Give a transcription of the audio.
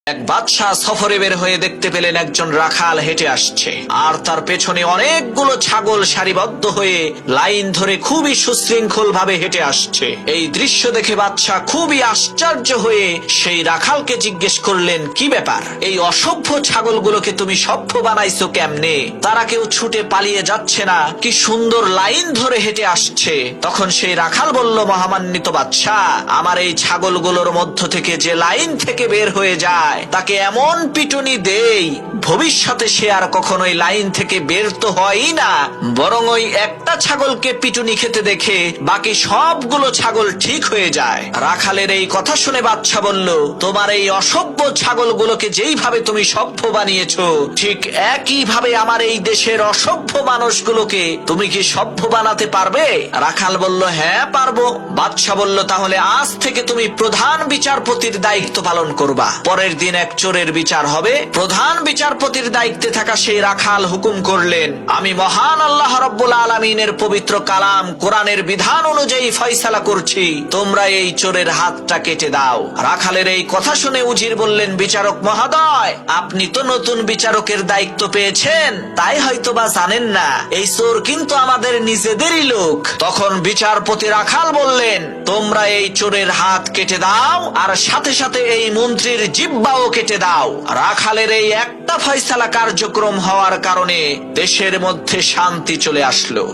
এক বাদশাহ সফরে বের হয়ে দেখতে পেলেন একজন রাখাল হেঁটে আসছে, আর তার পেছনে অনেকগুলো ছাগল সারিবদ্ধ হয়ে লাইন ধরে খুবই সুশৃঙ্খল ভাবে হেঁটে আসছে। এই দৃশ্য দেখে বাদশাহ খুবই আশ্চর্য হয়ে সেই রাখালকে জিজ্ঞেস করলেন, কি ব্যাপার, এই অসভ্য ছাগলগুলোকে তুমি সভ্য বানাইছো কেমনে? তারা কেউ ছুটে পালিয়ে যাচ্ছে না, কি সুন্দর লাইন ধরে হেঁটে আসছে। তখন সেই রাখাল বলল, মহামান্বিত বাদশাহ, আমার এই ছাগলগুলোর মধ্য থেকে যে লাইন থেকে বের হয়ে যায় তাকে এমন পিটুনি দেই ভবিষ্যতে সে আর কখনোই লাইন থেকে বের তো হয়ই না, বরং ওই একটা ছাগলকে পিটুনি খেতে দেখে বাকি সবগুলো ছাগল ঠিক হয়ে যায়। রাখালের এই কথা শুনে বাদশা বলল, তোমার এই অসভ্য ছাগলগুলোকে যেইভাবে তুমি সভ্য বানিয়েছো, ঠিক একই ভাবে আমার এই দেশের অসভ্য মানুষগুলোকে তুমি কি সভ্য বানাতে পারবে? রাখাল বলল, হ্যাঁ পারবো। বাদশা বলল, তাহলে আজ থেকে তুমি প্রধান বিচারপতির দায়িত্ব পালন করবা। পরের দিন এক চোরের বিচার হবে। প্রধান বিচারপতির দায়িত্বে থাকা সেই রাখাল হুকুম করলেন, আমি মহান আল্লাহ রাব্বুল আলামিনের পবিত্র কালাম কোরআনের বিধান অনুযায়ী ফয়সালা করছি, তোমরা এই চোরের হাতটা কেটে দাও। রাখালের এই কথা শুনে উজির বললেন, বিচারক মহোদয়, আপনি তো নতুন বিচারকের দায়িত্ব পেয়েছেন, তাই হয়তোবা জানেন না এই চোর কিন্তু আমাদের নিজেদেরই লোক। তখন বিচারপতি রাখাল বললেন, তোমরা এই চোরের হাত কেটে দাও, আর সাথে সাথে এই মন্ত্রীর জিহ্বাও কেটে দাও। রাখালের এই একটা ফয়সালা কার্যক্রম হওয়ার কারণে দেশের মধ্যে শান্তি চলে আসলো।